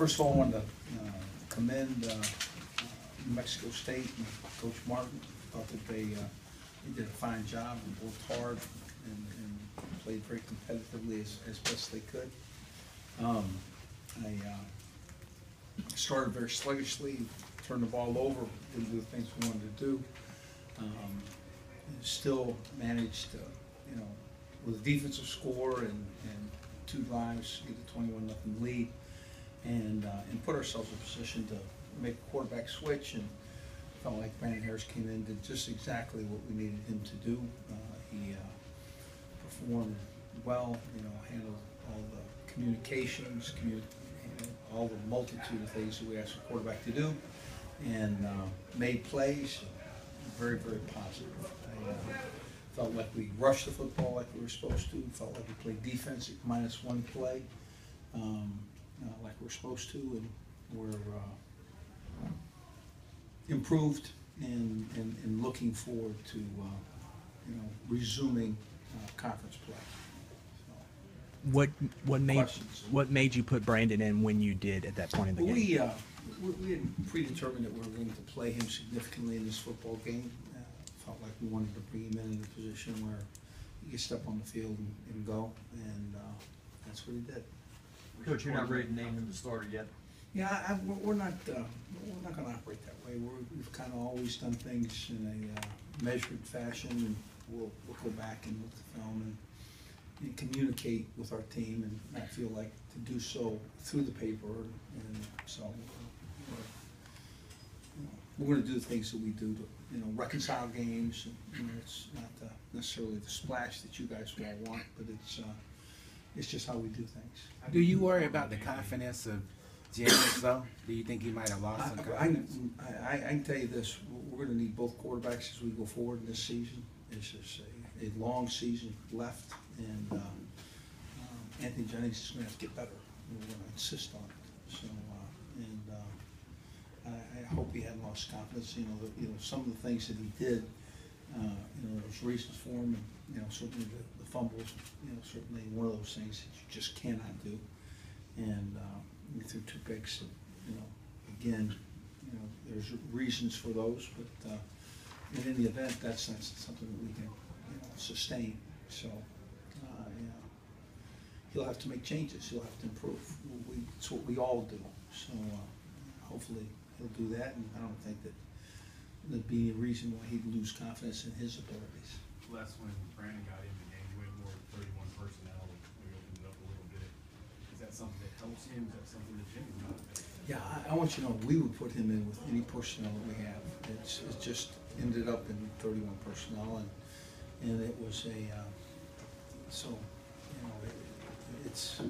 First of all, I wanted to commend New Mexico State and Coach Martin. Thought that they did a fine job and worked hard and played very competitively as best they could. I started very sluggishly, turned the ball over, didn't do the things we wanted to do. Still managed to, with a defensive score and 2 drives, get a 21-0 lead, and put ourselves in a position to make a quarterback switch, and felt like Brandon Harris came in, did just exactly what we needed him to do. He performed well, handled all the communications, all the multitude of things that we asked a quarterback to do, and made plays. Very, very positive. I felt like we rushed the football like we were supposed to. Felt like we played defense at -1 play, like we're supposed to, and we're improved and looking forward to resuming conference play. So, what made you put Brandon in when you did at that point in the game? We had predetermined that we were going to play him significantly in this football game. Felt like we wanted to bring him in a position where he could step on the field and go, and that's what he did. Coach, you're not ready to name him the starter yet? Yeah, we're not going to operate that way. We've kind of always done things in a measured fashion, and we'll go back and look at the film and communicate with our team, and not feel like to do so through the paper. And so we're going to do the things that we do to reconcile games. It's not necessarily the splash that you guys all want, but it's just how we do things. Do you worry about the confidence of James, though? Do you think he might have lost some confidence? I can tell you this: we're going to need both quarterbacks as we go forward in this season. It's just a long season left, and Anthony Jennings is going to have to get better. We're going to insist on it. So, I hope he hadn't lost confidence. Some of the things that he did, there's reasons for him, and certainly the fumbles, certainly one of those things that you just cannot do. And we threw 2 picks. Again, there's reasons for those, but in the event, that's not something that we can sustain. So he'll have to make changes. He'll have to improve. It's what we all do. So hopefully he'll do that, and I don't think that there'd be a reason why he'd lose confidence in his abilities. Last when Brandon got in the game, he went more 31 personnel. We opened it up a little bit. Is that something that helps him? Is that something that Jimmy's not? Yeah, I want you to know we would put him in with any personnel that we have. It just ended up in 31 personnel, and it was a it's.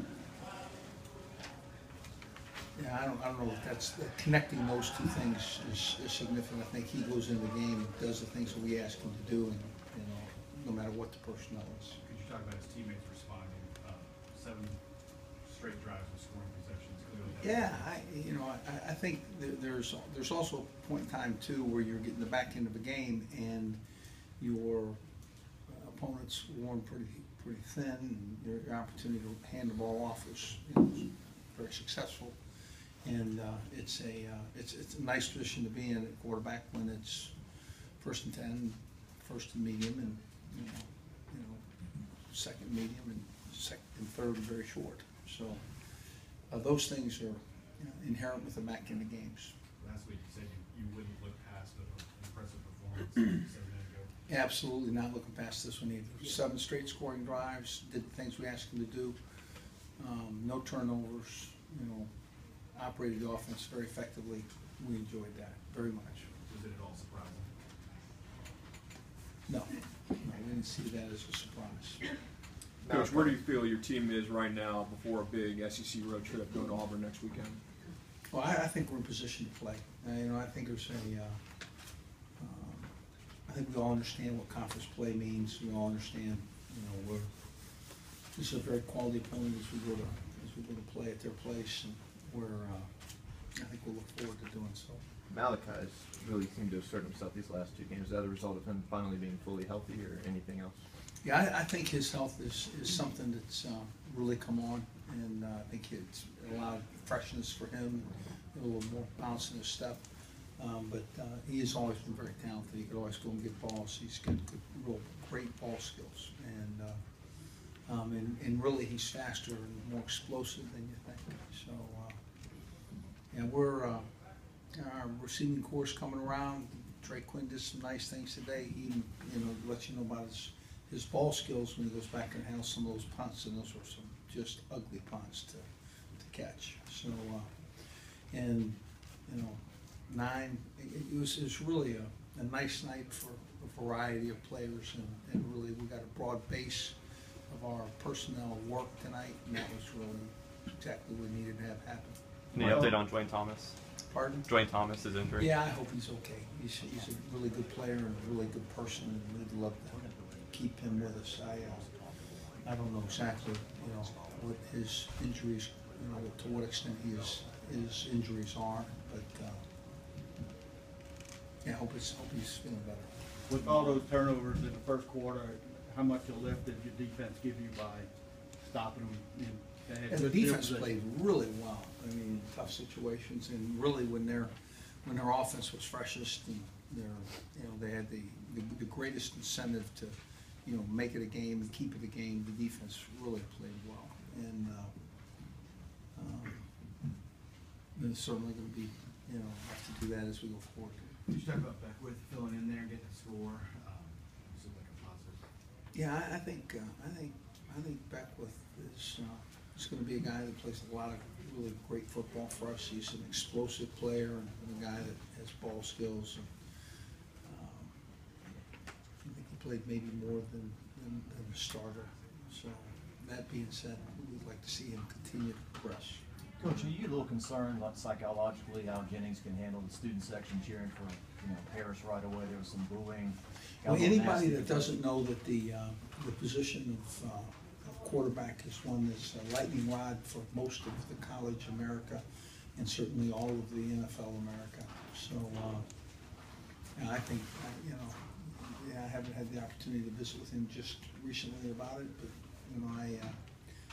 Yeah, I don't know if that's connecting those 2 things is significant. I think he goes in the game and does the things that we ask him to do, and no matter what the personnel is. Could you talk about his teammates responding? 7 straight drives with scoring possessions. Clearly, yeah, I think there's also a point in time too where you're getting the back end of a game and your opponent's worn pretty thin, and your opportunity to hand the ball off was very successful. And it's a nice position to be in at quarterback when it's 1st and 10, 1st and medium, and 2nd medium, and 2nd and 3rd very short. So those things are inherent with the back end of games. Last week you said you wouldn't look past an impressive performance 7 minutes ago. Absolutely not looking past this one either. 7 straight scoring drives, did the things we asked him to do. No turnovers. Operated the offense very effectively. We enjoyed that very much. Was it at all surprising? No, we didn't see that as a surprise. Coach, where do you feel your team is right now before a big SEC road trip going to Auburn next weekend? Well, I think we're in position to play. I think there's I think we all understand what conference play means. We all understand, this is a very quality opponent as we go to play at their place, and I think we'll look forward to doing so. Malachi's really seemed to assert himself these last 2 games. Is that a result of him finally being fully healthy, or anything else? Yeah, I think his health is something that's really come on, and I think it's allowed freshness for him, a little more bounce in his step. But he has always been very talented. He could always go and get balls. He's got good, real great ball skills, and really he's faster and more explosive than you think. So, yeah, our receiving course coming around. Trey Quinn did some nice things today. He, let you know about his ball skills when he goes back and handles some of those punts, and those were some just ugly punts to catch. So, it was really a nice night for a variety of players, and really we got a broad base of our personnel work tonight, and that was really exactly what we needed to have happen. Any update on Dwayne Thomas? Pardon? Dwayne Thomas is injured. Yeah, I hope he's okay. He's a really good player and a really good person, and we'd love to keep him with us. I don't know exactly, what his injuries, to what extent his injuries are, but yeah, I hope he's feeling better. With all those turnovers in the first quarter, how much a lift did your defense give you by stopping them? And the defense played really well. I mean, tough situations, and really when their offense was freshest, and they had the greatest incentive to, make it a game and keep it a game. The defense really played well, and it's certainly going to be, have to do that as we go forward. You talk about Beckwith filling in there, getting a score. This is like a positive. Yeah, I think Beckwith is going to be a guy that plays a lot of really great football for us. He's an explosive player and a guy that has ball skills. And, I think he played maybe more than the starter. So that being said, we'd like to see him continue to progress. Coach, are you a little concerned, like psychologically, how Jennings can handle the student section cheering for, Harris right away? There was some booing. Well, anybody that doesn't know that the position of quarterback is one that's a lightning rod for most of the college America, and certainly all of the NFL America. So, I think, I haven't had the opportunity to visit with him just recently about it, but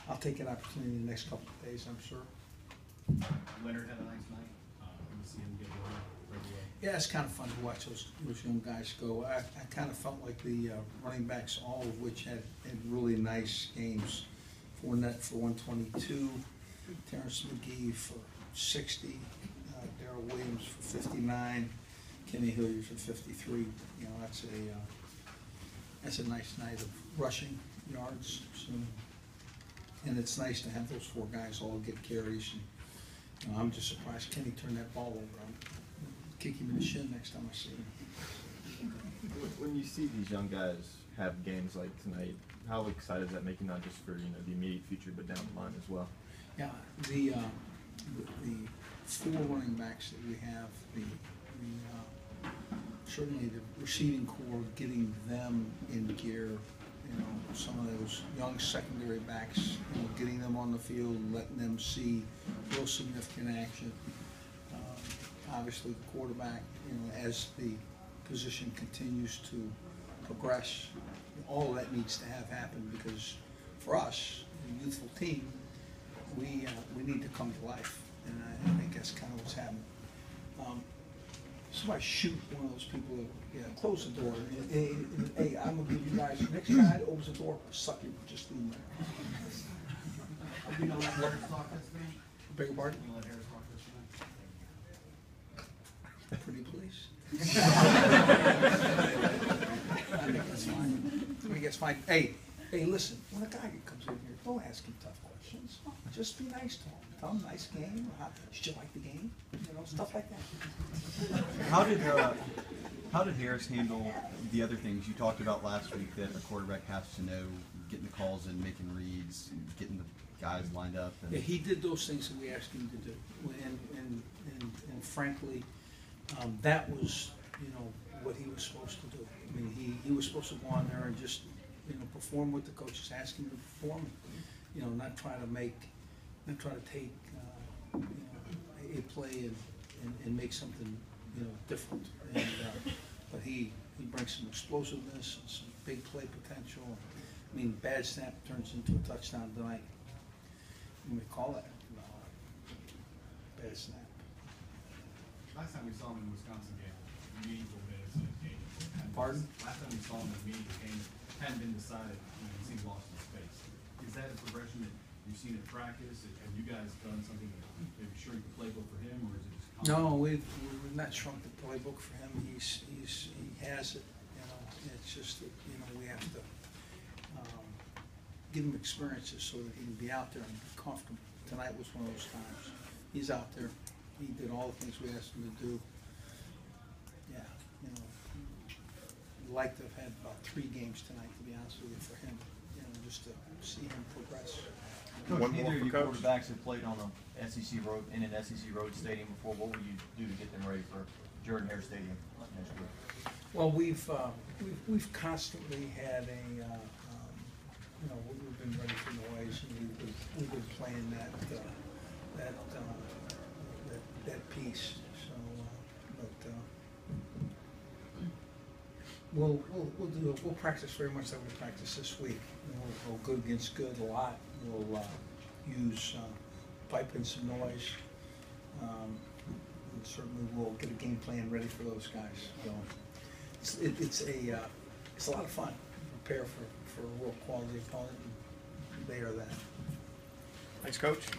I'll take an opportunity in the next couple of days, I'm sure. Leonard had a nice night. We see him get one right away. Yeah, it's kind of fun to watch those young guys go. I kind of felt like the running backs, all of which had really nice games. Fournette for 122, Terrence McGee for 60, Darrell Williams for 59, Kenny Hilliard for 53. That's a nice night of rushing yards. So, and it's nice to have those four guys all get carries. And, I'm just surprised Kenny turned that ball over. I'll kick him in the shin next time I see him. When you see these young guys have games like tonight, how excited does that make you, not just for the immediate future, but down the line as well? Yeah, the four running backs that we have, certainly the receiving core, getting them in gear. Some of those young secondary backs, getting them on the field, letting them see real significant action. Obviously, the quarterback, as the position continues to progress, all of that needs to have happen, because for us, the youthful team, we need to come to life, and I think that's kind of what's happening. Somebody shoot one of those people that close the door. Hey, I'm gonna give you guys, next guy that opens the door, suck it, just leave him there. Are we gonna let Harris talk this game? Beg your pardon? We gonna let Harris talk this game? Pretty please. I think that's fine. I think that's fine. Hey, listen, when a guy comes in here, don't ask him tough questions. Just be nice to him. Tell him, nice game. Did you like the game? Stuff like that. How did Harris handle the other things you talked about last week that a quarterback has to know, getting the calls in, making reads, and getting the guys lined up? And Yeah, he did those things that we asked him to do, and frankly, that was what he was supposed to do. I mean, he was supposed to go on there and just perform what the coaches asked him to perform. Not try to take a play and make something different. And, but he brings some explosiveness and some big play potential. I mean, bad snap turns into a touchdown tonight. we call that, bad snap. Last time we saw him in the Wisconsin game, meaningful minutes in his game. Pardon? Last time we saw him in a meaningful game, hadn't been decided, he seemed lost in space. Is that a progression that you've seen at practice? Have you guys done something to maybe shrink the playbook for him, or is it just? No, we've not shrunk the playbook for him. He has it, you know, it's just that, you know, we have to, give him experiences so that he can be out there and be comfortable. Tonight was one of those times. He's out there, he did all the things we asked him to do. Yeah, you know, I'd like to have had about 3 games tonight, to be honest with you, for him, you know, just to see him progress. Coach, One neither more of you for Coach. quarterbacks have played on a SEC road, in an SEC road stadium before. What will you do to get them ready for Jordan Hare Stadium next year? Well, we've constantly had a, you know, we've been ready for noise, and we've been playing that piece. So, but we'll practice very much like we practiced this week. We'll go good against good a lot. We'll use pipe in some noise. And certainly we'll get a game plan ready for those guys. So it's a lot of fun. Prepare for a real quality opponent, and they are that. Thanks, Coach.